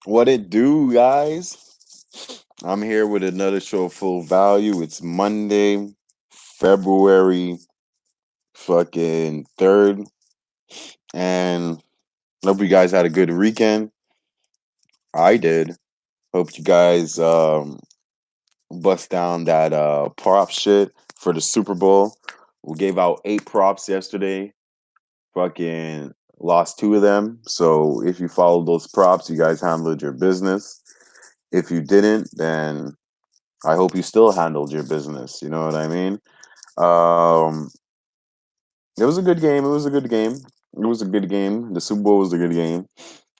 What it do, guys? I'm here with another show, Full Value. It's Monday, February fucking 3rd, and hope you guys had a good weekend. I did. Hope you guys bust down that prop shit for the Super Bowl. We gave out 8 props yesterday. Fucking lost 2 of them. So if you followed those props, you guys handled your business. If you didn't, then I hope you still handled your business. You know what I mean? Um, it was a good game. It was a good game. It was a good game. The Super Bowl was a good game.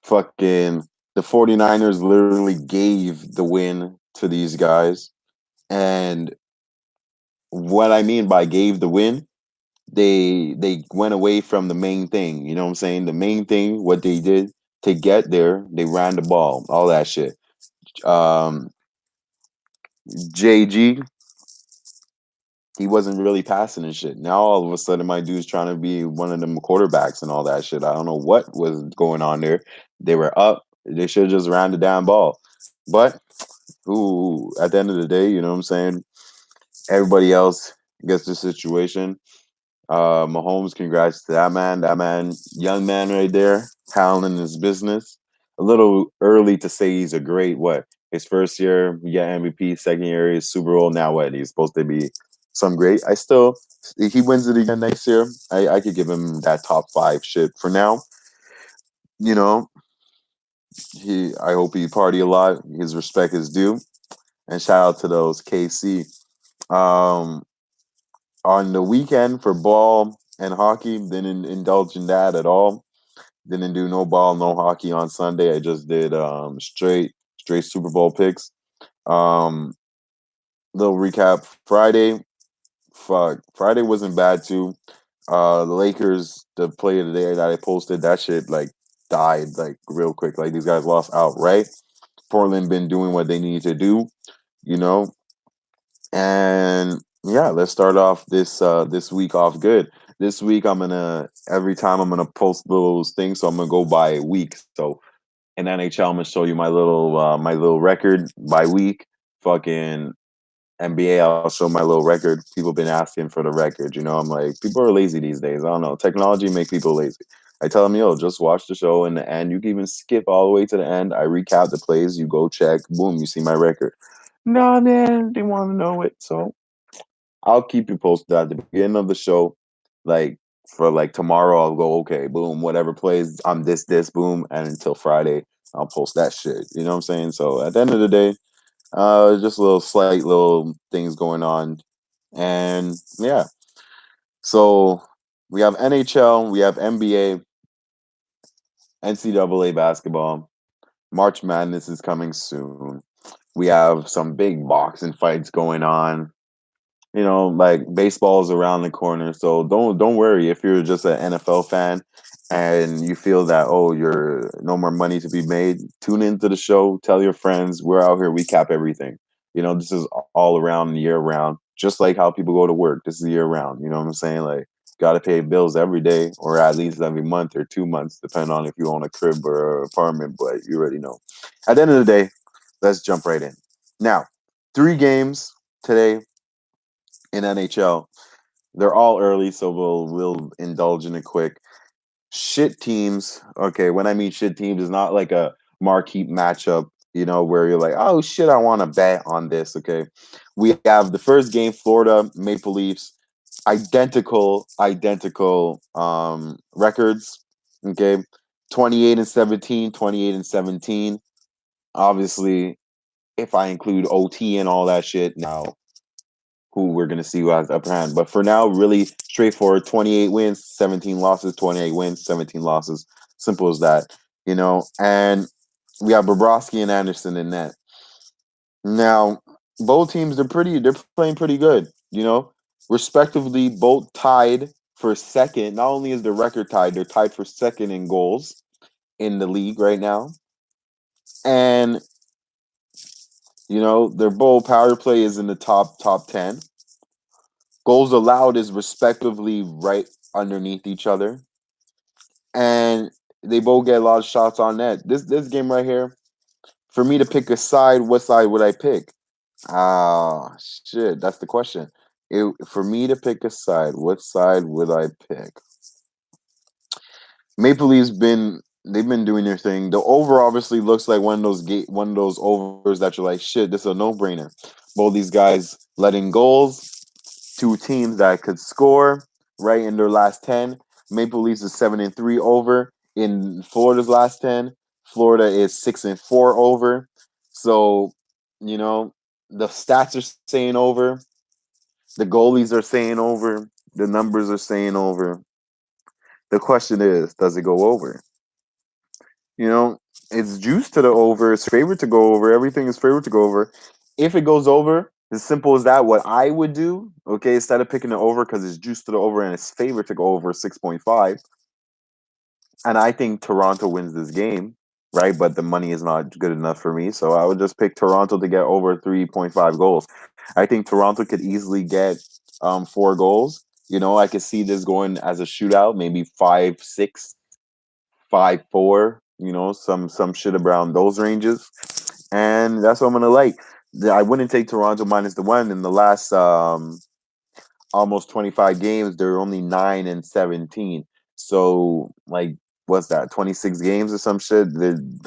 Fucking the 49ers literally gave the win to these guys. And what I mean by gave the win, they went away from the main thing. You know what I'm saying? The main thing, what they did to get there, they ran the ball, all that shit. Um, JG, he wasn't really passing and shit. Now all of a sudden, my dude's trying to be one of them quarterbacks and all that shit. I don't know what was going on there. They were up. They should have just ran the damn ball. But who, at the end of the day, you know what I'm saying? Everybody else gets the situation. Mahomes, congrats to that man. That man, young man right there, handling his business. A little early to say he's a great what? His first year, you get MVP. Second year, he's Super Bowl. Now what? He's supposed to be some great. I still, if he wins it again next year, I could give him that top 5 shit. For now, you know, I hope he party a lot. His respect is due. And shout out to those KC. Um, on the weekend for ball and hockey, didn't indulge in that at all. Didn't do no ball, no hockey on Sunday. I just did straight Super Bowl picks. Um, little recap. Friday wasn't bad too. The Lakers, the play of the day that I posted, that shit like died like real quick. Like these guys lost outright. Portland been doing what they need to do, you know. And yeah, let's start off this week off good. This week I'm gonna every time I'm gonna post those things, so I'm gonna go by week. So in NHL, I'm gonna show you my little record by week. Fucking NBA, I'll show my little record. People been asking for the record. You know, I'm like, people are lazy these days. I don't know. Technology make people lazy. I tell them, yo, just watch the show in the end. You can even skip all the way to the end. I recap the plays. You go check. Boom, you see my record. Nah, man, they want to know it. So I'll keep you posted at the beginning of the show. Like for like tomorrow, I'll go, okay, boom, whatever plays, I'm this, boom. And until Friday, I'll post that shit. You know what I'm saying? So at the end of the day, just little slight little things going on. And yeah. So we have NHL, we have NBA, NCAA basketball. March Madness is coming soon. We have some big boxing fights going on. You know, like baseball's around the corner. So don't worry if you're just an NFL fan and you feel that you're no more money to be made. Tune into the show. Tell your friends we're out here. We cap everything. You know, this is all around year round. Just like how people go to work. This is year round. You know what I'm saying? Like, got to pay bills every day or at least every month or 2 months, depending on if you own a crib or an apartment. But you already know. At the end of the day, let's jump right in. Now, 3 games today in NHL. They're all early, so we'll indulge in it quick. Shit teams. Okay, when I mean shit teams, it's not like a marquee matchup, you know, where you're like, oh shit, I want to bet on this. Okay, we have the first game, Florida Maple Leafs, identical records. Okay, 28-17, 28-17. Obviously, if I include OT and all that shit, now who we're going to see who has the upper hand. But for now, really straightforward 28 wins, 17 losses, 28 wins, 17 losses. Simple as that, you know. And we have Bobrovsky and Anderson in net. Now, both teams, they're playing pretty good, you know. Respectively, both tied for second. Not only is the record tied, they're tied for second in goals in the league right now. And you know, their both power play is in the top 10. Goals allowed is respectively right underneath each other. And they both get a lot of shots on net. This game right here, For me to pick a side, what side would I pick? Ah, shit. That's the question. For me to pick a side, what side would I pick? Maple Leafs they've been doing their thing. The over obviously looks like one of those overs that you're like, shit, this is a no brainer. Both these guys letting goals, two teams that could score right in their last 10. Maple Leafs is 7-3 over in Florida's last 10. Florida is 6-4 over. So, you know, the stats are saying over. The goalies are saying over. The numbers are saying over. The question is, does it go over? You know, it's juice to the over. It's favorite to go over. Everything is favorite to go over. If it goes over, as simple as that, what I would do, okay, instead of picking the over because it's juice to the over and it's favorite to go over 6.5, and I think Toronto wins this game, right? But the money is not good enough for me, so I would just pick Toronto to get over 3.5 goals. I think Toronto could easily get 4 goals. You know, I could see this going as a shootout, maybe 5-6, 5-4. You know, some shit around those ranges, and that's what I'm gonna like. I wouldn't take Toronto minus the one in the last almost 25 games. They're only 9-17. So like, what's that? 26 games or some shit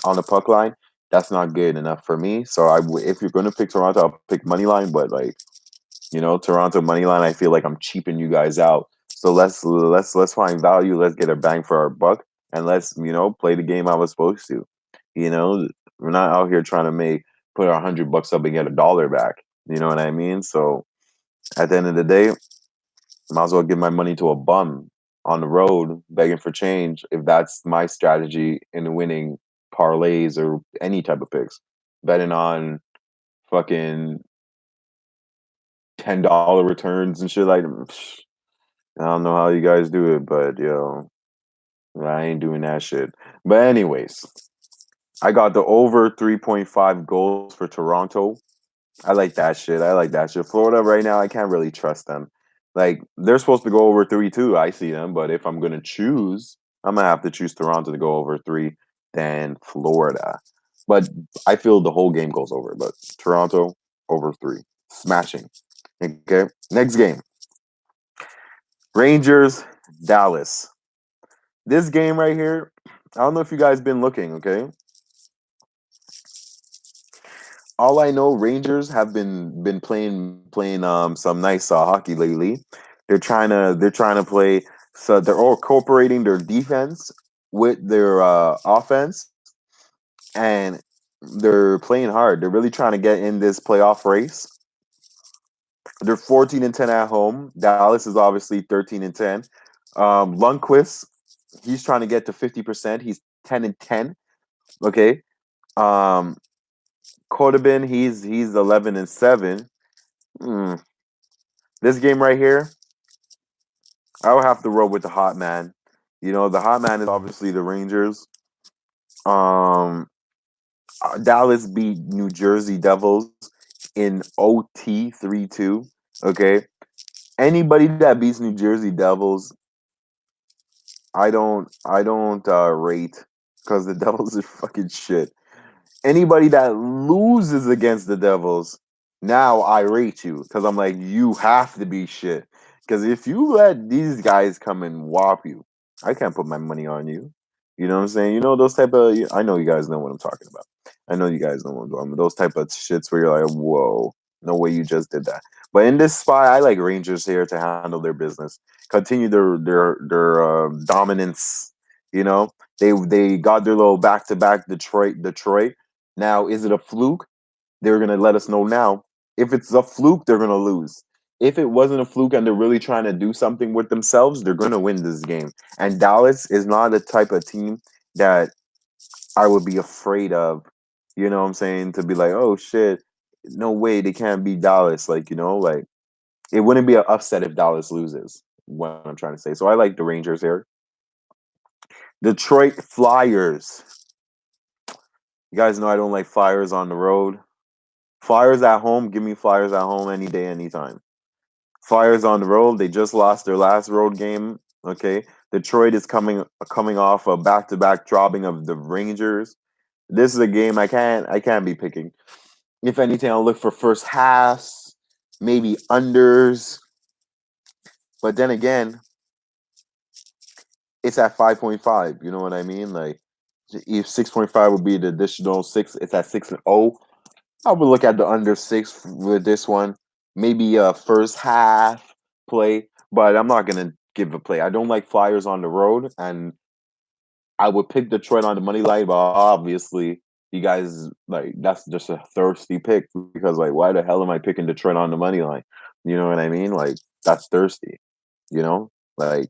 on the puck line. That's not good enough for me. So if you're gonna pick Toronto, I'll pick money line. But like, you know, Toronto money line, I feel like I'm cheaping you guys out. So let's find value. Let's get a bang for our buck, and let's play the game I was supposed to. You know, we're not out here trying to put $100 up and get $1 back. You know what I mean? So at the end of the day, might as well give my money to a bum on the road begging for change if that's my strategy in winning parlays or any type of picks. Betting on fucking $10 returns and shit like I don't know how you guys do it, but I ain't doing that shit. But anyways, I got the over 3.5 goals for Toronto. I like that shit. I like that shit. Florida right now, I can't really trust them. Like they're supposed to go over 3-2. I see them, but if I'm gonna choose, I'm gonna have to choose Toronto to go over 3 than Florida. But I feel the whole game goes over. But Toronto over 3, smashing. Okay, next game. Rangers, Dallas. This game right here, I don't know if you guys been looking, okay? All I know, Rangers have been playing some nice hockey lately. They're trying to play, so they're all incorporating their defense with their offense, and they're playing hard. They're really trying to get in this playoff race. They're 14-10 at home. Dallas is obviously 13-10. Lundqvist, he's trying to get to 50%. He's 10-10. Okay. Um, Kodabin, he's 11-7. Mm. This game right here, I would have to roll with the hot man. You know, the hot man is obviously the Rangers. Um, Dallas beat New Jersey Devils in OT 3-2. Okay. Anybody that beats New Jersey Devils, I don't rate because the Devils are fucking shit. Anybody that loses against the Devils, now I rate you because I'm like, you have to be shit. Because if you let these guys come and whop you, I can't put my money on you. You know what I'm saying? You know those type of. I know you guys know what I'm talking about. I know you guys know what I'm talking about. Those type of shits where you're like, whoa, no way you just did that. But in this spot, I like Rangers here to handle their business, continue their dominance. You know, they got their little back to back Detroit. Now, is it a fluke? They're going to let us know now. If it's a fluke, they're going to lose. If it wasn't a fluke and they're really trying to do something with themselves, they're going to win this game. And Dallas is not the type of team that I would be afraid of, you know what I'm saying? To be like, oh shit, no way they can't beat Dallas. Like, like it wouldn't be an upset if Dallas loses, what I'm trying to say. So I like the Rangers here. Detroit Flyers. You guys know I don't like Flyers on the road. Flyers at home, give me Flyers at home any day, anytime. Flyers on the road, they just lost their last road game. Okay. Detroit is coming off a back-to-back dropping of the Rangers. This is a game I can't be picking. If anything, I'll look for first halves, maybe unders. But then again, it's at 5.5. You know what I mean? Like if 6.5 would be the additional six, it's at 6-0. I would look at the under six with this one. Maybe a first half play, but I'm not gonna give a play. I don't like Flyers on the road, and I would pick Detroit on the money line, but obviously you guys like that's just a thirsty pick because like why the hell am I picking Detroit on the money line? You know what I mean? Like that's thirsty. You know, like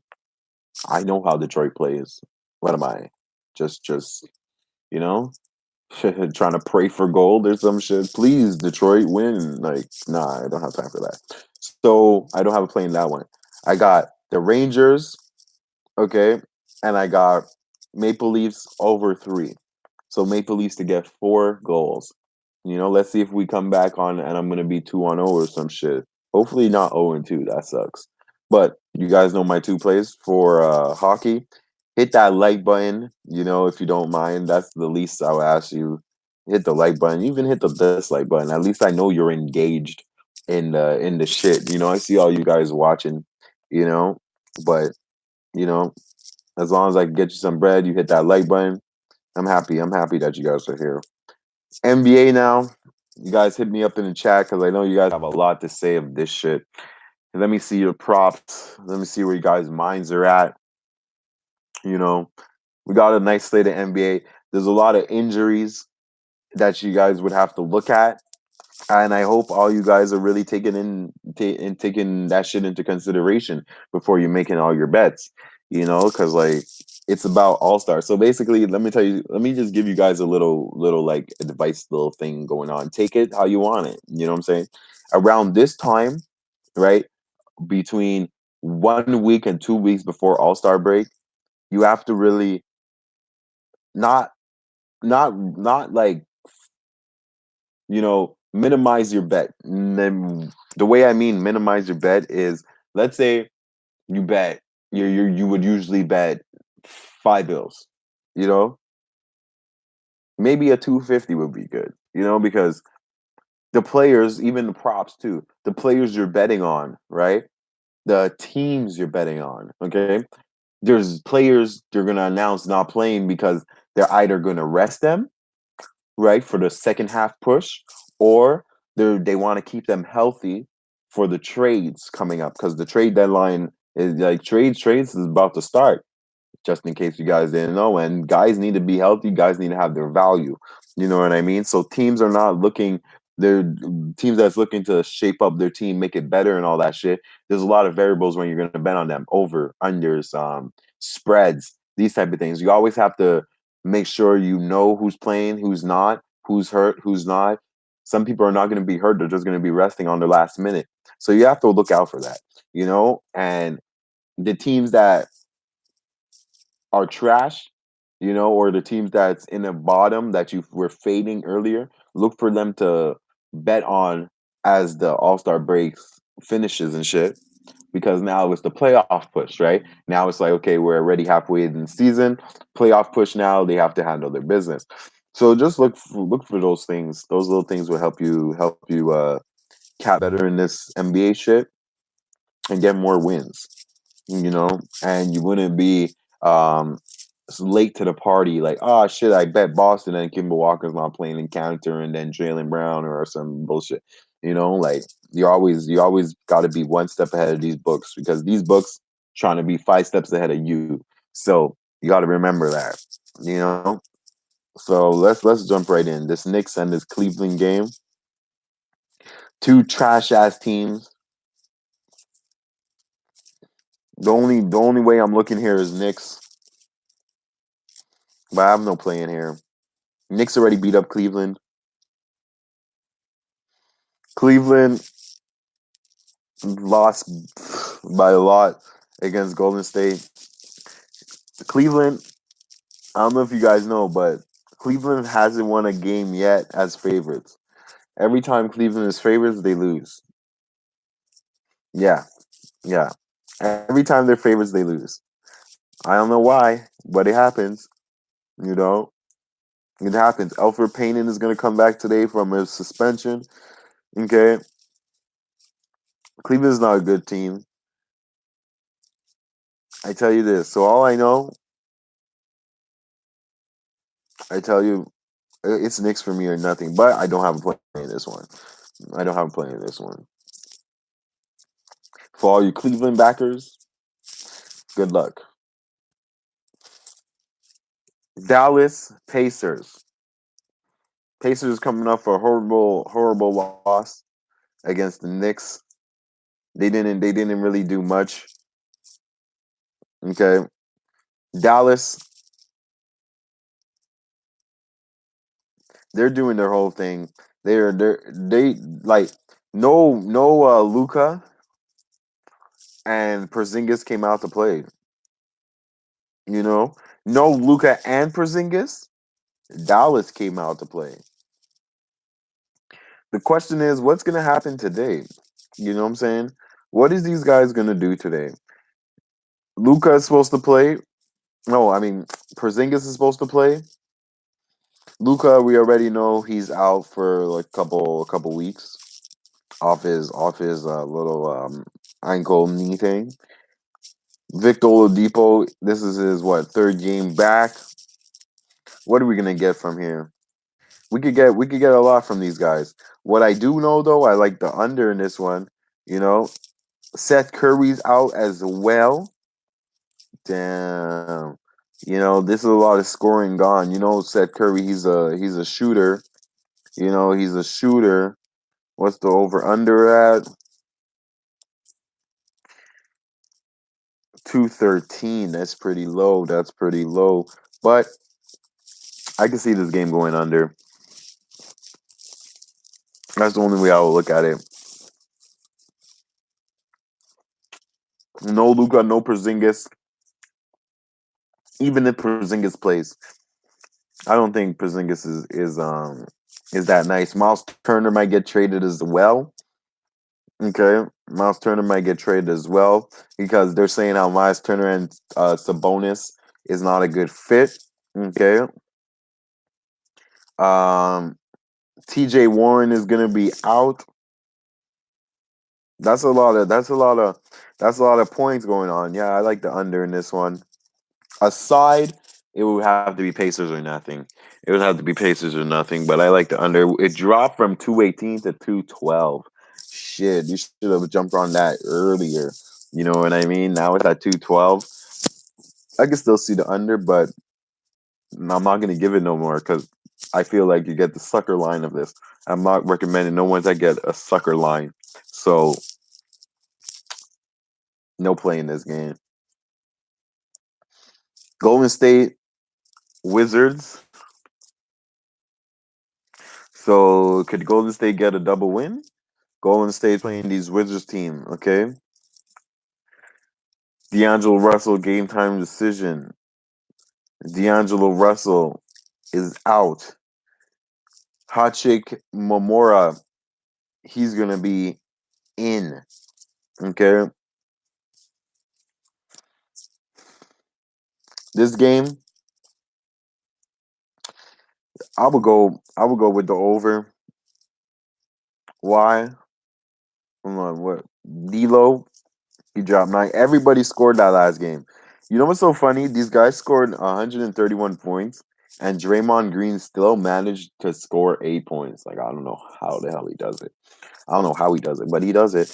I know how Detroit plays. What am I? Just you know, trying to pray for gold or some shit. Please, Detroit win. Like, nah, I don't have time for that. So I don't have a play in that one. I got the Rangers, okay, and I got Maple Leafs over 3. So Maple Leafs to get 4 goals. You know, let's see if we come back on and I'm gonna be 2-0 or some shit. Hopefully not 0-2. That sucks. But you guys know my two plays for hockey. Hit that like button, you know, if you don't mind. That's the least I'll ask you. Hit the like button. Even hit the dislike button. At least I know you're engaged in the shit. You know, I see all you guys watching, you know. But, you know, as long as I can get you some bread, you hit that like button. I'm happy. I'm happy that you guys are here. NBA now. You guys hit me up in the chat because I know you guys have a lot to say of this shit. Let me see your props. Let me see where you guys' minds are at. You know, we got a nice slate of NBA. There's a lot of injuries that you guys would have to look at, and I hope all you guys are really taking that shit into consideration before you're making all your bets. You know, because like it's about all star. So basically, let me tell you. Let me just give you guys a little like advice, little thing going on. Take it how you want it. You know what I'm saying? Around this time, right between 1 week and 2 weeks before All Star break, you have to really not not like minimize your bet. The way I mean minimize your bet is, let's say you bet you would usually bet 5 bills. You know, maybe a 250 would be good. You know, because the players, even the props too, the players you're betting on, right? The teams you're betting on, okay? There's players they're gonna announce not playing because they're either gonna rest them, right, for the second half push, or they want to keep them healthy for the trades coming up because the trade deadline is like trades is about to start. Just in case you guys didn't know, and guys need to be healthy. Guys need to have their value. You know what I mean? So teams are not looking. They're teams that's looking to shape up their team, make it better, and all that shit. There's a lot of variables when you're going to bet on them: over, unders, spreads, these type of things. You always have to make sure you know who's playing, who's not, who's hurt, who's not. Some people are not going to be hurt; they're just going to be resting on the last minute. So you have to look out for that. You know, and the teams that are trash, or the teams that's in the bottom that you were fading earlier, look for them to bet on as the All Star breaks finishes and shit. Because now it's the playoff push, right? Now it's like, okay, we're already halfway in the season. Playoff push now, they have to handle their business. So just look for those things. Those little things will help you cap better in this NBA shit and get more wins, and you wouldn't be late to the party like, oh shit, I bet Boston and Kimball Walker's not playing in counter and then Jalen Brown or some bullshit. Like you always got to be one step ahead of these books because these books trying to be 5 steps ahead of you. So you got to remember that. You know. So let's jump right in. This Knicks and this Cleveland game. Two trash ass teams. The only way I'm looking here is Knicks, but I have no play in here. Knicks already beat up Cleveland. Cleveland lost by a lot against Golden State. Cleveland, I don't know if you guys know, but Cleveland hasn't won a game yet as favorites. Every time Cleveland is favorites, they lose. Yeah, yeah. Every time they're favorites, they lose. I don't know why, but it happens, you know. It happens. Elfrid Payton is going to come back today from his suspension. Okay. Cleveland's not a good team. I tell you this. So all I know, I tell you, it's Knicks for me or nothing. But I don't have a play in this one. I don't have a play in this one. For all you Cleveland backers, good luck. Dallas Pacers. Pacers coming up for a horrible loss against the Knicks. They didn't really do much. Okay. Dallas, they're doing their whole thing. They like no Luka and Porzingis came out to play. You know? No Luka and Porzingis. Dallas came out to play. The question is, what's gonna happen today? You know what I'm saying? What is these guys gonna do today? Luka is supposed to play. No, I mean Porzingis is supposed to play. Luka, we already know he's out for like a couple weeks off his little ankle knee thing. Victor Oladipo, this is his third game back. What are we gonna get from here? We could get a lot from these guys. What I do know though, I like the under in this one. You know, Seth Curry's out as well. Damn. This is a lot of scoring gone. Seth Curry, he's a shooter. He's a shooter. What's the over under at? 213. That's pretty low. That's pretty low. But I can see this game going under. That's the only way I will look at it. No Luka, no Porzingis. Even if Porzingis plays, I don't think Porzingis is that nice. Miles Turner might get traded as well. Okay, Miles Turner might get traded as well because they're saying how Miles Turner and Sabonis is not a good fit. Okay, T.J. Warren is gonna be out. That's a lot of points going on. Yeah, I like the under in this one. Aside, it would have to be Pacers or nothing. It would have to be Pacers or nothing. But I like the under. It dropped from 218 to 212. Shit, you should have jumped on that earlier. You know what I mean? Now it's at 212. I can still see the under, but I'm not gonna give it no more because I feel like you get the sucker line of this. I'm not recommending no ones that get a sucker line. So no play in this game. Golden State Wizards. So could Golden State get a double win? Golden State playing these Wizards team, okay? D'Angelo Russell game time decision. D'Angelo Russell is out. Hachik Momora, he's gonna be in. Okay. This game, I would go with the over. Why? Hold on, what? D'Lo, he dropped 9. Everybody scored that last game. You know what's so funny? These guys scored 131 points, and Draymond Green still managed to score 8 points. Like, I don't know how the hell he does it. I don't know how he does it, but he does it.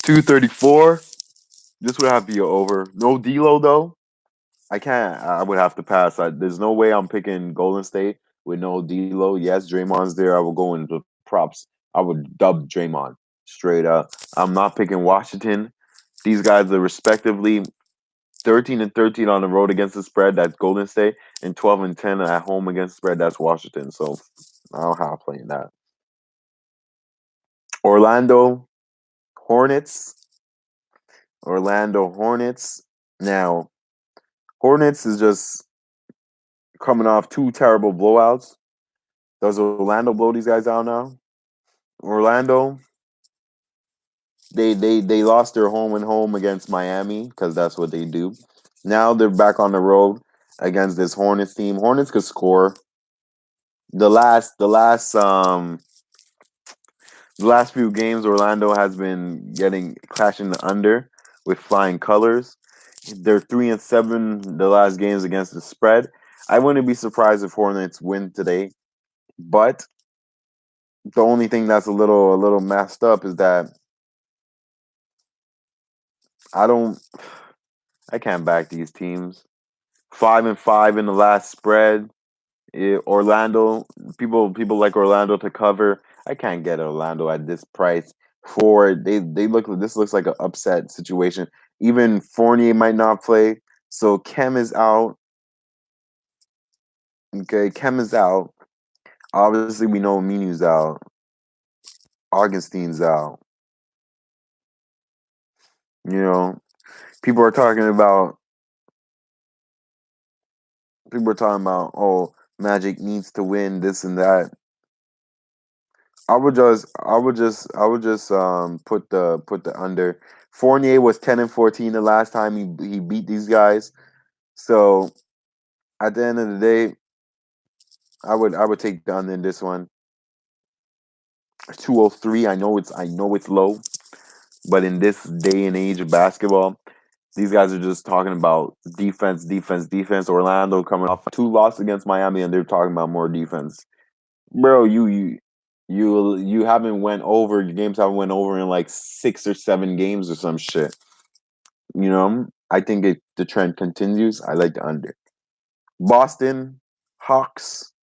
234. This would have to be over. No D'Lo though. I can't. I would have to pass. There's no way I'm picking Golden State with no D'Lo. Yes, Draymond's there. I will go into props. I would dub Draymond straight up. I'm not picking Washington. These guys are respectively 13 and 13 on the road against the spread. That's Golden State, and 12 and 10 at home against the spread. That's Washington. So I don't have playing that. Orlando Hornets. Orlando Hornets. Now, Hornets is just coming off 2 terrible blowouts. Does Orlando blow these guys out now? Orlando, they lost their home and home against Miami because that's what they do. Now they're back on the road against this Hornets team. Hornets could score. the last few games, Orlando has been getting clashing the under with flying colors. They're 3-7 the last games against the spread. I wouldn't be surprised if Hornets win today, but the only thing that's a little messed up is that I don't I can't back these teams. 5-5 in the last spread. Orlando, people like Orlando to cover. I can't get Orlando at this price. For they look this looks like an upset situation. Even Fournier might not play, so Kem is out. Okay, Kem is out. Obviously, we know Minu's out. Augustine's out. You know, people are talking about oh, Magic needs to win this and that. I would just put the under. Fournier was 10-14 the last time he beat these guys. So at the end of the day, I would take the under in this one. 203. I know it's low, but in this day and age of basketball, these guys are just talking about defense, defense, defense. Orlando coming off 2 losses against Miami, and they're talking about more defense. Bro, you haven't went over. Your games haven't went over in like 6 or 7 games or some shit. I think the trend continues. I like the under. Boston Hawks.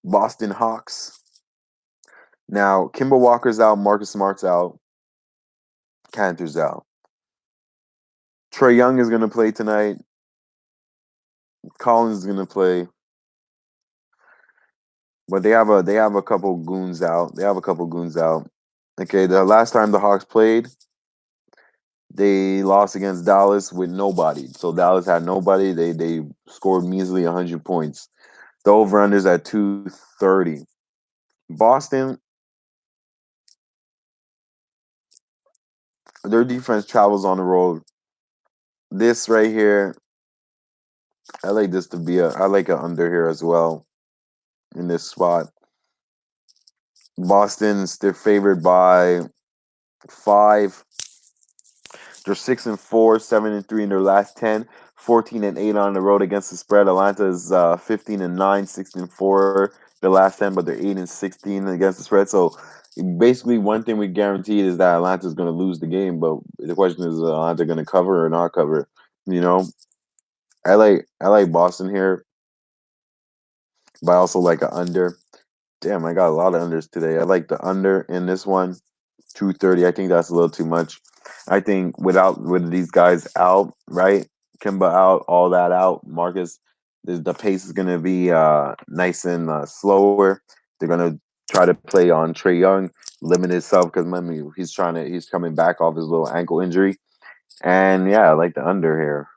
Boston Hawks. Now, Kimba Walker's out. Marcus Smart's out. Cantor's out. Trey Young is gonna play tonight. Collins is gonna play. But they have a couple goons out. They have a couple goons out. Okay, the last time the Hawks played, they lost against Dallas with nobody. So Dallas had nobody. They scored measly 100 points. The over-under is at 230. Boston, their defense travels on the road. This right here, I like this to be I like an under here as well in this spot. Boston's they're favored by 5. They're 6-4, 7-3 in their last 10, 14-8 on the road against the spread. Atlanta is 15-9, 16-4 the last 10, but they're 8-16 against the spread. So basically, one thing we guaranteed is that Atlanta is going to lose the game. But the question is, Atlanta going to cover or not cover? You know, I like Boston here, but I also like an under. Damn, I got a lot of unders today. I like the under in this one. 230. I think that's a little too much. I think with these guys out, right? Kimba out, all that out. Marcus, the pace is gonna be nice and slower. They're gonna try to play on Trey Young, limit himself because he's coming back off his little ankle injury. And yeah, I like the under here.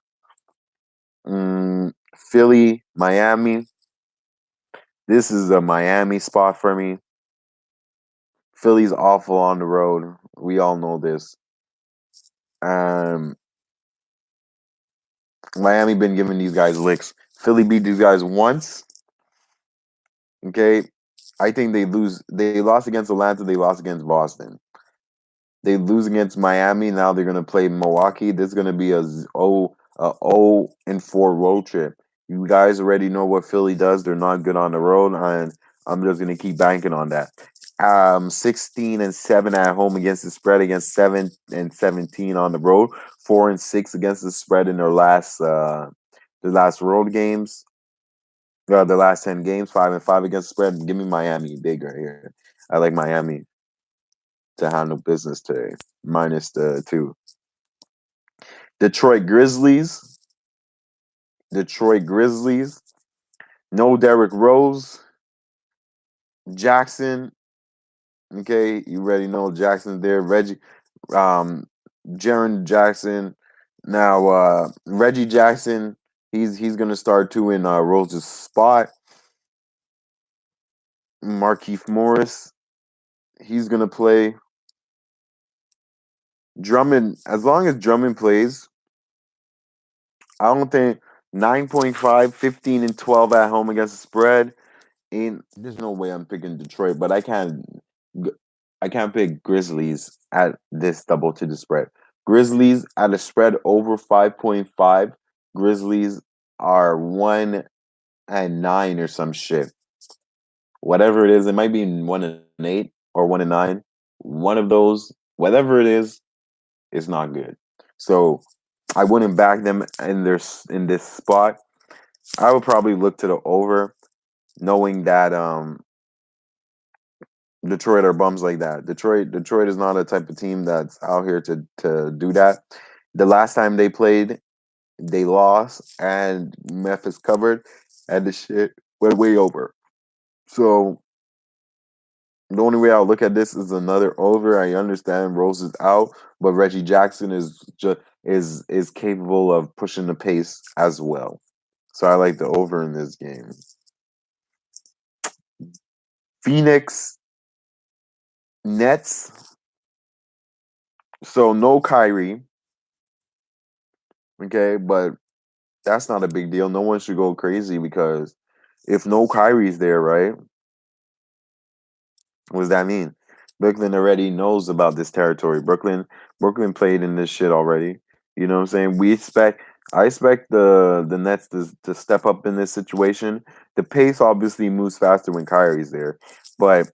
Philly, Miami. This is a Miami spot for me. Philly's awful on the road. We all know this. Um, Miami been giving these guys licks. Philly beat these guys once. Okay, I think they lose. They lost against Atlanta. They lost against Boston. They lose against Miami. Now they're gonna play Milwaukee. This is gonna be a 0-4 road trip. You guys already know what Philly does. They're not good on the road, and I'm just gonna keep banking on that. 16-7 at home against the spread, against 7-17 on the road. 4-6 against the spread in their last road games. The last 10 games, 5-5 against the spread. Give me Miami big right here. I like Miami to handle business today. Minus the 2. Detroit Grizzlies. Detroit Grizzlies. No Derrick Rose. Jackson. Okay, you already know Jackson's there. Jaren Jackson. Now Reggie Jackson, he's gonna start too in Rose's spot. Markieff Morris, he's gonna play. Drummond, as long as Drummond plays, I don't think 9.5, 15 and 12 at home against the spread. ain't there's no way I'm picking Detroit, but I can't pick Grizzlies at this double to the spread. Grizzlies at a spread over 5.5. Grizzlies are 1-9 or some shit. Whatever it is, it might be 1-8 or 1-9. One of those, whatever it is not good. So I wouldn't back them in this spot. I would probably look to the over, knowing that Detroit are bums like that. Detroit is not a type of team that's out here to do that. The last time they played, they lost, and Memphis covered, and the shit went way over. So the only way I'll look at this is another over. I understand Rose is out, but Reggie Jackson is just is capable of pushing the pace as well. So I like the over in this game. Phoenix Nets. So no Kyrie, okay, but that's not a big deal. No one should go crazy because if no Kyrie's there, right? What does that mean? Brooklyn already knows about this territory. Brooklyn played in this shit already. You know what I'm saying? I expect the Nets to step up in this situation. The pace obviously moves faster when Kyrie's there. But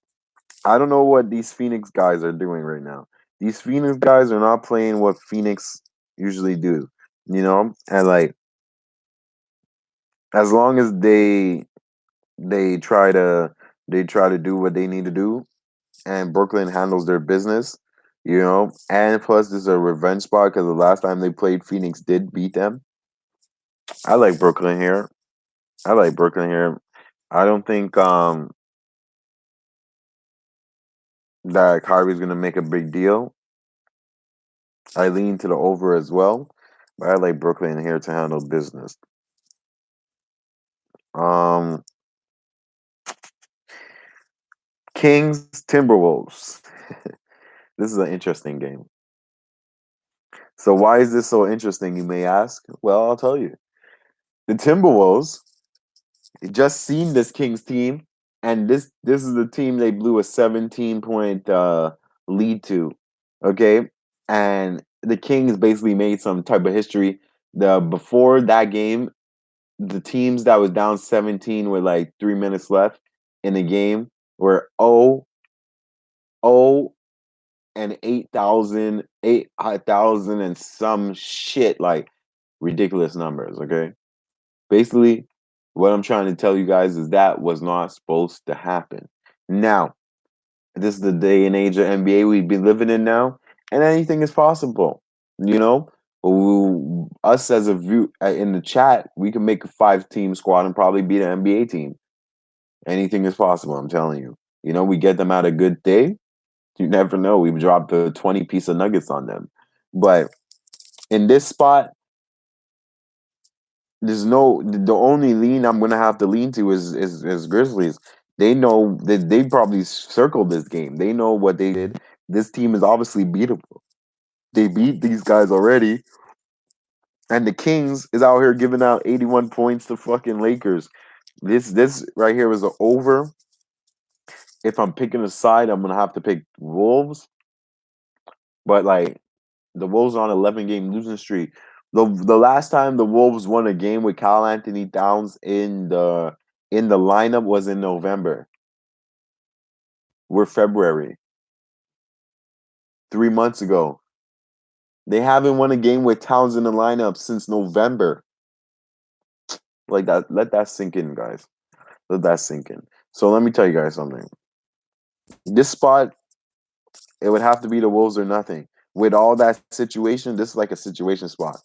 I don't know what these Phoenix guys are doing right now. These Phoenix guys are not playing what Phoenix usually do. You know? And like as long as they try to do what they need to do and Brooklyn handles their business, you know. And plus, this is a revenge spot because the last time they played, Phoenix did beat them. I like Brooklyn here. I like Brooklyn here. I don't think that Kyrie's gonna make a big deal. I lean to the over as well, but I like Brooklyn here to handle business. Um, Kings Timberwolves. This is an interesting game. So why is this so interesting, you may ask? Well, I'll tell you. The Timberwolves just seen this Kings team, and this is the team they blew a 17-point lead to. Okay, and the Kings basically made some type of history. The before that game, the teams that was down 17 with like 3 minutes left in the game were 0 and 8,000 and some shit, like ridiculous numbers. Okay, basically, what I'm trying to tell you guys is that was not supposed to happen. Now, this is the day and age of NBA we've been living in now, and anything is possible. You know, us as a view in the chat, we can make a 5-team squad and probably beat an NBA team. Anything is possible. I'm telling you. You know, we get them out a good day. You never know. We dropped a 20-piece of nuggets on them, but in this spot, there's no the only lean I'm gonna have to lean to is Grizzlies. They know that they probably circled this game. They know what they did. This team is obviously beatable. They beat these guys already. And the Kings is out here giving out 81 points to fucking Lakers. This right here is an over. If I'm picking a side, I'm gonna have to pick Wolves. But like the Wolves are on 11-game losing streak. The last time the Wolves won a game with Kyle Anthony Towns in the lineup was in November. We're February. 3 months ago. They haven't won a game with Towns in the lineup since November. Like that, let that sink in, guys. Let that sink in. So let me tell you guys something. This spot, it would have to be the Wolves or nothing. With all that situation, this is like a situation spot.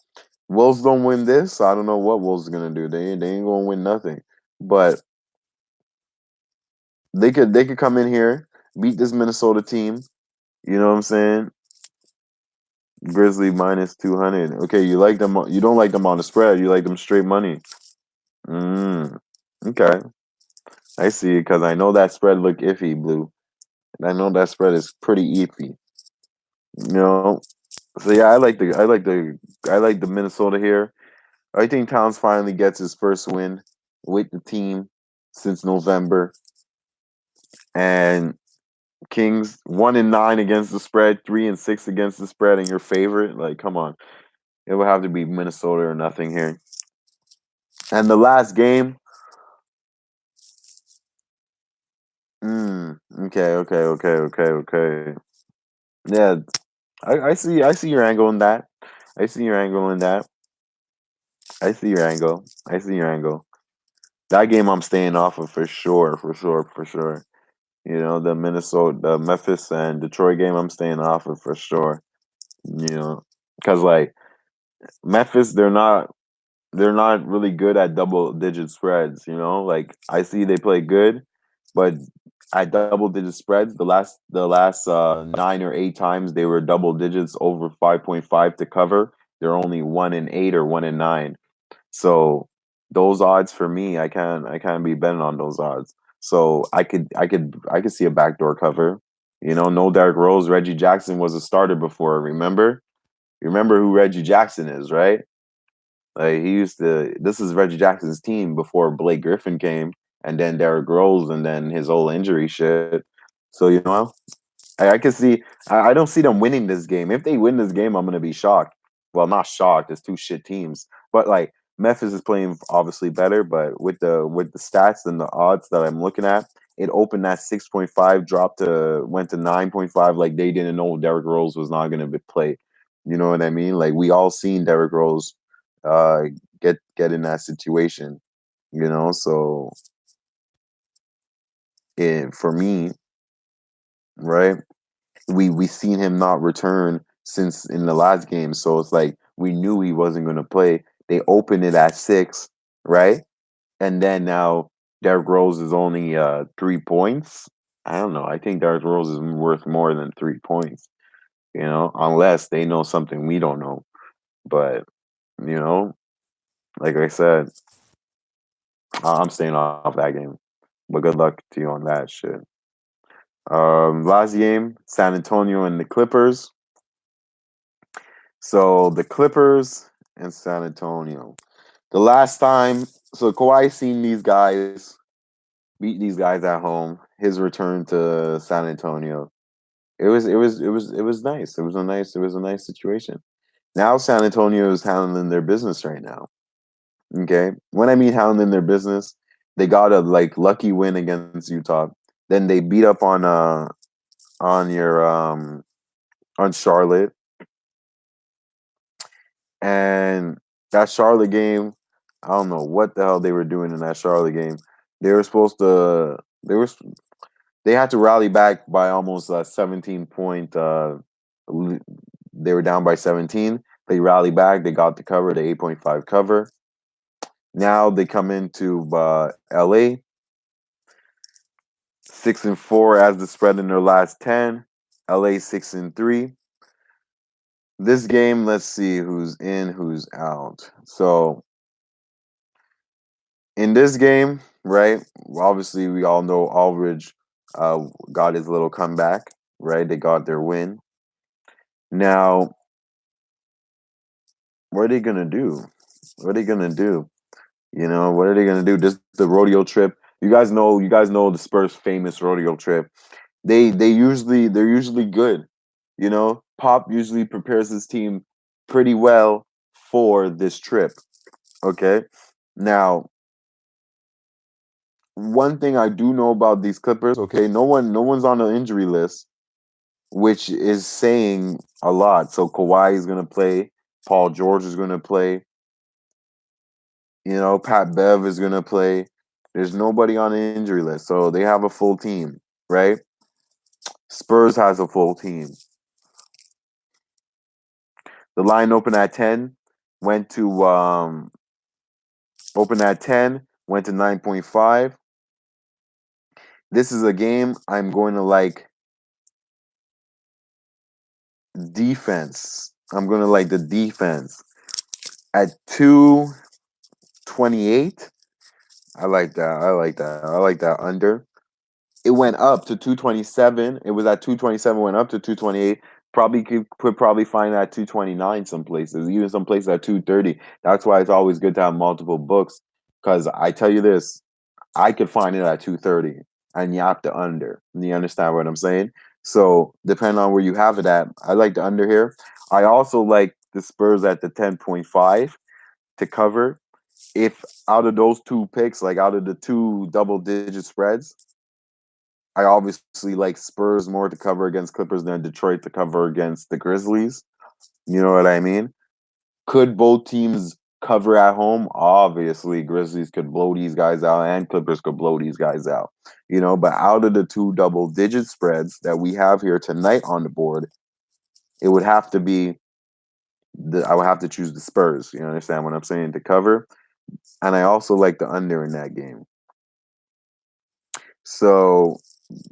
Wolves don't win this, I don't know what Wolves are gonna do. They ain't gonna win nothing. But they could come in here, beat this Minnesota team. You know what I'm saying? Grizzly minus 200. Okay, you like them. You don't like them on the spread. You like them straight money. Okay, I see. Because I know that spread look iffy, Blue. I know that spread is pretty iffy. You know. So yeah, I like the Minnesota here. I think Towns finally gets his first win with the team. since November, and Kings 1-9 against the spread, 3-6 against the spread, and your favorite. Like, come on, it would have to be Minnesota or nothing here. And the last game, okay. Yeah, I see your angle in that. I see your angle in that. I see your angle. I see your angle. That game I'm staying off of for sure, for sure, for sure. You know, the Memphis and Detroit game I'm staying off of for sure. You know, because like Memphis, they're not really good at double digit spreads, you know? Like I see they play good, but at double digit spreads, the last 9 or 8 times they were double digits over 5.5 to cover. They're only 1-8 or 1-9. So those odds for me, I can't be betting on those odds. So I could see a backdoor cover. You know, no Derrick Rose, Reggie Jackson was a starter before, remember? You remember who Reggie Jackson is, right? Like he used to. This is Reggie Jackson's team before Blake Griffin came, and then Derrick Rose, and then his whole injury shit. So you know, I can see. I don't see them winning this game. If they win this game, I'm gonna be shocked. Well, not shocked. It's two shit teams, but like Memphis is playing obviously better. But with the stats and the odds that I'm looking at, it opened at 6.5, dropped to went to 9.5. Like they didn't know Derrick Rose was not gonna be play. You know what I mean? Like we all seen Derrick Rose uh get in that situation. You know, so for me, right? We seen him not return since in the last game, so it's like we knew he wasn't going to play. They opened it at 6, right? And then now Derrick Rose is only 3 points. I don't know. I think Derrick Rose is worth more than 3 points. You know, unless they know something we don't know. But you know, like I said, I'm staying off that game. But good luck to you on that shit. Last game, San Antonio and the Clippers. So the Clippers and San Antonio. The last time, so Kawhi seen these guys beat these guys at home. His return to San Antonio. It was nice. It was a nice situation. Now San Antonio is handling their business right now. Okay, when I mean handling their business, they got a like lucky win against Utah. Then they beat up on your on Charlotte. And that Charlotte game, I don't know what the hell they were doing in that Charlotte game. They were supposed to. They had to rally back by almost 17 point. They were down by 17. They rallied back. They got the cover, the 8.5 cover. Now they come into LA 6-4 as the spread in their last 10. LA 6-3. This game, let's see who's in, who's out. So in this game, right? Obviously, we all know Aldridge got his little comeback, right? They got their win. Now, what are they gonna do? What are they gonna do? You know, what are they gonna do? Just the rodeo trip. You guys know the Spurs' famous rodeo trip. They're usually good. You know, Pop usually prepares his team pretty well for this trip. Okay, now one thing I do know about these Clippers, okay, no one's on the injury list, which is saying a lot. So Kawhi is gonna play, Paul George is gonna play, you know, Pat Bev is gonna play. There's nobody on the injury list, so they have a full team, right? Spurs has a full team. The line opened at 10, went to opened at 10, went to 9.5. This is a game I'm going to like defense. I'm going to like the defense. At 228, I like that. I like that. I like that under. It went up to 227. It was at 227, went up to 228. Probably could probably find at 229 some places, even some places at 230. That's why it's always good to have multiple books. Because I tell you this, I could find it at 230 and yap the under. You understand what I'm saying? So depending on where you have it at, I like the under here. I also like the Spurs at the 10.5 to cover. If out of those two picks, like out of the two double digit spreads, I obviously like Spurs more to cover against Clippers than Detroit to cover against the Grizzlies. You know what I mean? Could both teams cover at home? Obviously, Grizzlies could blow these guys out and Clippers could blow these guys out. But out of the two double digit spreads that we have here tonight on the board, it would have to be I would have to choose the Spurs. You understand what I'm saying? To cover. And I also like the under in that game. So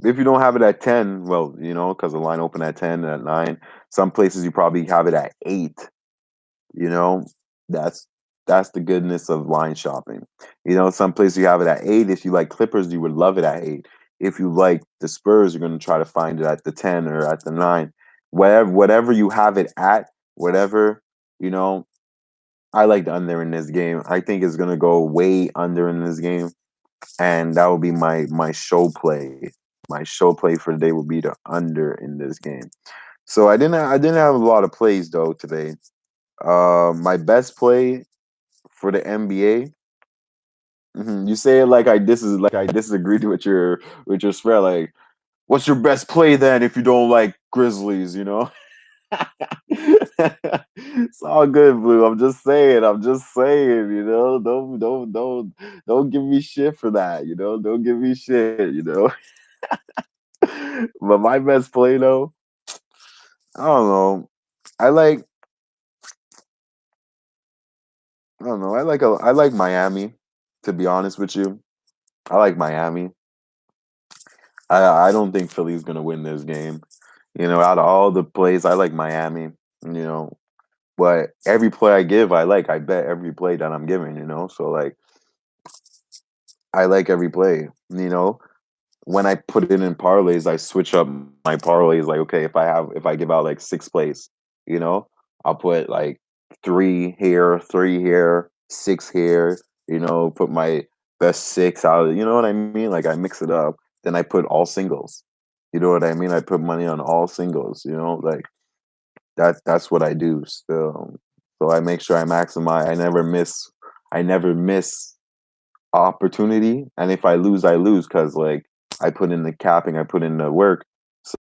if you don't have it at 10, well, because the line opened at 10 and at 9, some places you probably have it at 8. You know, that's that's the goodness of line shopping. Some places you have it at 8. If you like Clippers, you would love it at 8. If you like the Spurs, you're going to try to find it at the 10 or at the 9. Whatever you have it at, whatever, you know, I like the under in this game. I think it's going to go way under in this game, and that will be my show play. My show play for the day will be the under in this game. So I didn't have a lot of plays though today. My best play for the NBA. You say it like I disagreed with your spread. Like, what's your best play then if you don't like Grizzlies? It's all good, Blue. I'm just saying. I'm just saying. Don't give me shit for that. Don't give me shit. But my best play though, I don't know. I like I don't know. I like Miami. To be honest with you, I like Miami. I don't think Philly's gonna win this game. Out of all the plays, I like Miami. You know, but every play I give, I like. I bet every play that I'm giving. So like I like every play. When I put it in parlays, I switch up my parlays. Like, okay, if I give out like 6 plays, you know, I'll put like 3 here, 6 here. Put my best 6 out. You know what I mean? Like I mix it up. Then I put all singles. You know what I mean? I put money on all singles. Like that's what I do. So I make sure I maximize. I never miss opportunity. And if I lose because like I put in the capping, I put in the work.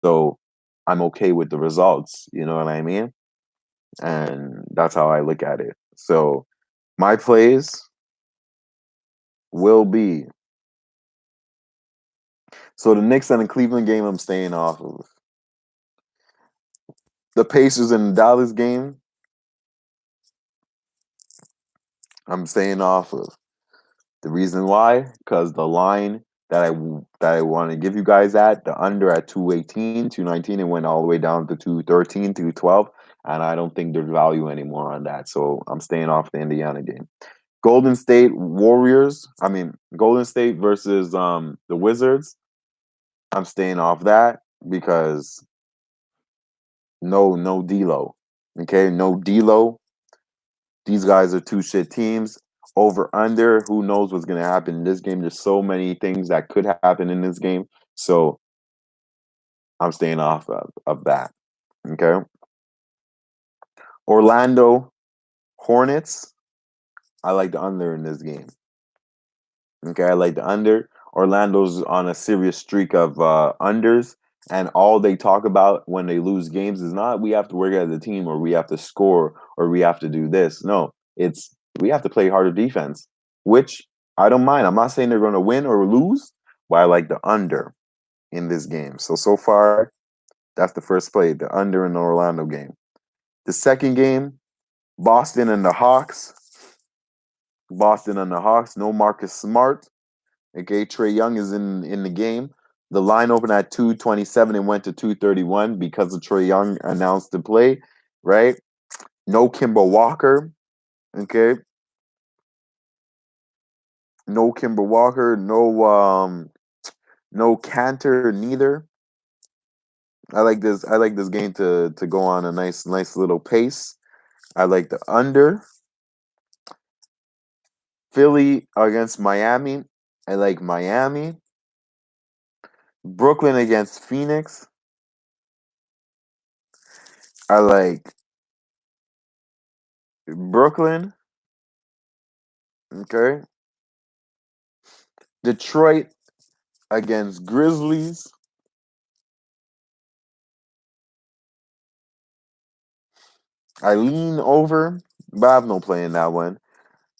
So I'm okay with the results. You know what I mean? And that's how I look at it. So my plays will be so the Knicks and the Cleveland game I'm staying off of. The Pacers and the Dallas game, I'm staying off of. The reason why, because the line that I want to give you guys the under at 218, 219, and went all the way down to 213, 212, and I don't think there's value anymore on that. So I'm staying off the Indiana game. Golden State Golden State versus the Wizards. I'm staying off that because no D'Lo. Okay, no D'Lo. These guys are two shit teams. Over under, who knows what's gonna happen in this game? There's so many things that could happen in this game. So I'm staying off of that. Okay. Orlando Hornets. I like the under in this game. Okay, I like the under. Orlando's on a serious streak of unders, and all they talk about when they lose games is not we have to work as a team or we have to score or we have to do this. No, it's we have to play harder defense, which I don't mind. I'm not saying they're going to win or lose, but I like the under in this game. So far, that's the first play, the under in the Orlando game. The second game, Boston and the Hawks. Boston and the Hawks. No Marcus Smart. Okay, Trae Young is in the game. The line opened at 227 and went to 231 because of Trae Young announced to play, right? No Kimber Walker. Okay. No Kimber Walker. No Cantor neither. I like this game to go on a nice little pace. I like the under. Philly against Miami. I like Miami. Brooklyn against Phoenix. I like Brooklyn. Okay. Detroit against Grizzlies. I lean over, but I have no play in that one.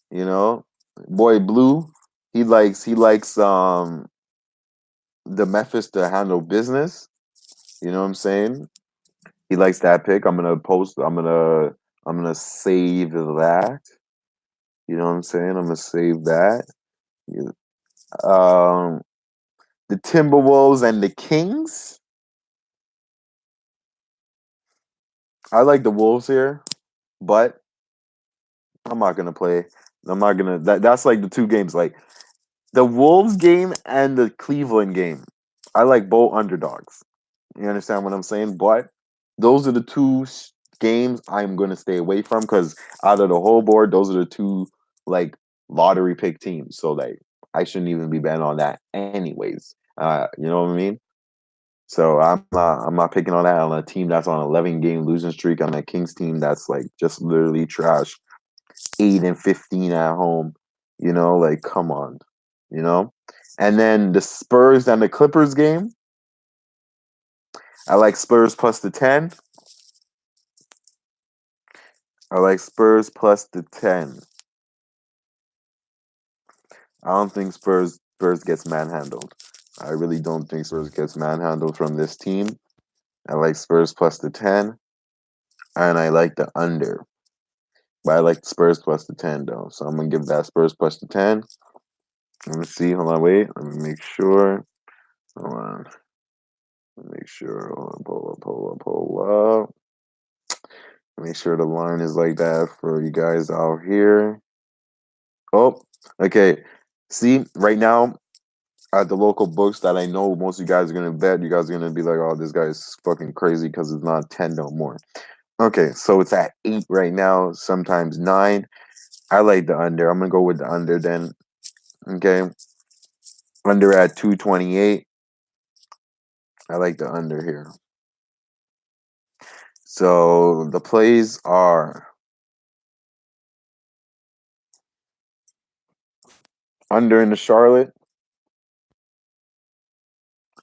You know, boy Blue, he likes the Memphis to handle business. You know what I'm saying? He likes that pick. I'm gonna save that. You know what I'm saying? I'm gonna save that. Yeah. Um, the Timberwolves and the Kings. I like the Wolves here, but I'm not gonna play. I'm not gonna. That's like the two games, like the Wolves game and the Cleveland game. I like both underdogs. You understand what I'm saying? But those are the two games I'm gonna stay away from because out of the whole board, those are the two like lottery pick teams. So like I shouldn't even be betting on that anyways. You know what I mean? So I'm not picking on that on a team that's on an 11 game losing streak on a Kings team that's like just literally trash, 8-15 at home. You know, like come on, you know. And then the Spurs and the Clippers game. I like Spurs plus the 10. I like Spurs plus the 10. I don't think Spurs gets manhandled. I really don't think Spurs gets manhandled from this team. I like Spurs plus the 10, and I like the under. But I like Spurs plus the 10 though. So I'm gonna give that Spurs plus the 10. Let me see. Hold on, wait. Let me make sure. Hold on. Let me make sure. Hold on, pull up. Make sure the line is like that for you guys out here. Oh, okay. See, right now at the local books that I know most of you guys are gonna bet, you guys are gonna be like, "Oh, this guy's fucking crazy because it's not 10 no more." Okay, so it's at 8 right now, sometimes 9. I like the under. I'm gonna go with the under then. Okay, under at 228. I like the under here. So the plays are under in the Charlotte,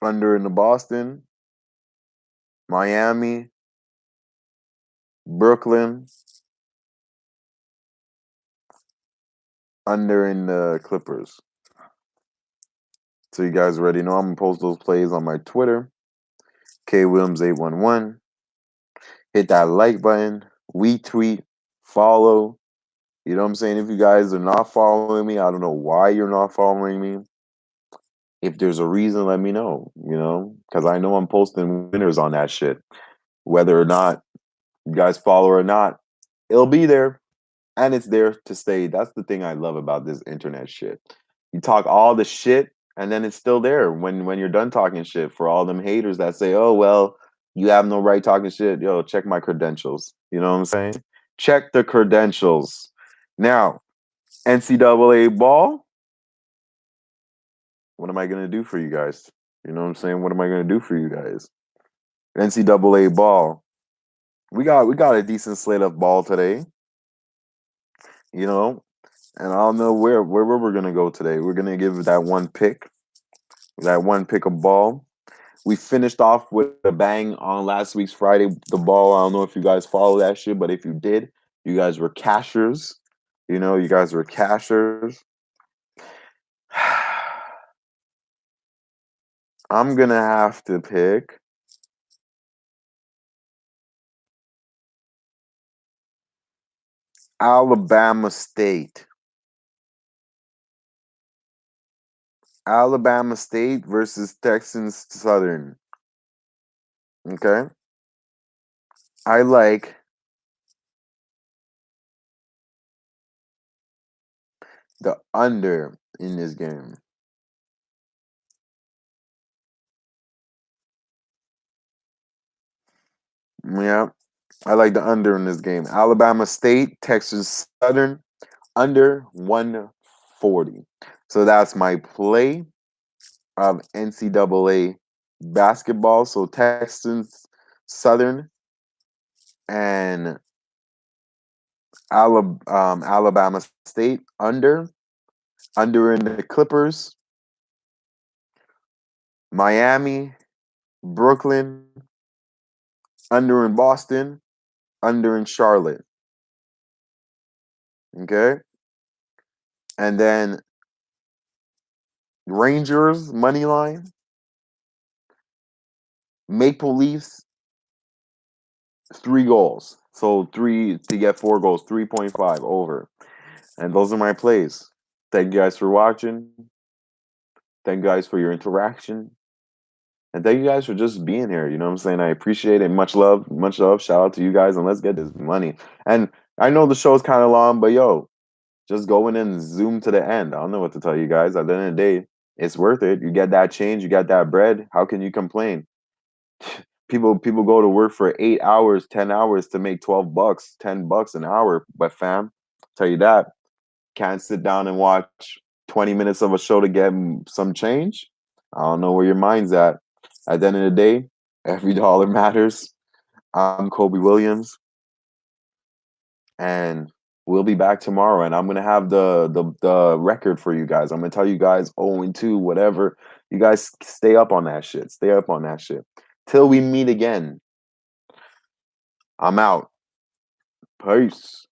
under in the Boston, Miami, Brooklyn, under in the Clippers. So you guys already know I'm gonna post those plays on my Twitter, KWilliams811. Hit that like button, retweet, follow. You know what I'm saying? If you guys are not following me, I don't know why you're not following me. If there's a reason, let me know, you know, because I know I'm posting winners on that shit. Whether or not you guys follow or not, it'll be there and it's there to stay. That's the thing I love about this internet shit. You talk all the shit and then it's still there when you're done talking shit. For all them haters that say, "Oh well, you have no right talking shit." Yo, check my credentials. You know what I'm saying? Check the credentials. Now, NCAA ball, what am I gonna do for you guys? You know what I'm saying? What am I gonna do for you guys? NCAA ball. We got a decent slate of ball today. You know, and I don't know where we're gonna go today. We're gonna give that one pick of ball. We finished off with a bang on last week's Friday. The ball. I don't know if you guys follow that shit, but if you did, you guys were cashers. You know, you guys were cashers. I'm gonna have to pick Alabama State. Alabama State versus Texas Southern. Okay. I like the under in this game. Yeah. I like the under in this game. Alabama State, Texas Southern, under 140. So that's my play of NCAA basketball. So Texans, Southern, and Alabama State under in the Clippers, Miami, Brooklyn, under in Boston, under in Charlotte. Okay, and then Rangers money line, Maple Leafs 3 goals. So three to get 4 goals, 3.5 over. And those are my plays. Thank you guys for watching. Thank you guys for your interaction. And thank you guys for just being here. You know what I'm saying? I appreciate it. Much love. Much love. Shout out to you guys. And let's get this money. And I know the show's kind of long, but yo, just go in and zoom to the end. I don't know what to tell you guys. At the end of the day, it's worth it. You get that change, you get that bread. How can you complain? People go to work for 8 hours, 10 hours to make $12, $10 an hour. But fam, tell you that, can't sit down and watch 20 minutes of a show to get some change. I don't know where your mind's at. At the end of the day, every dollar matters. I'm Kobe Williams, and we'll be back tomorrow. And I'm gonna have the record for you guys. I'm gonna tell you guys 0-2, whatever. You guys stay up on that shit. Stay up on that shit. Till we meet again. I'm out. Peace.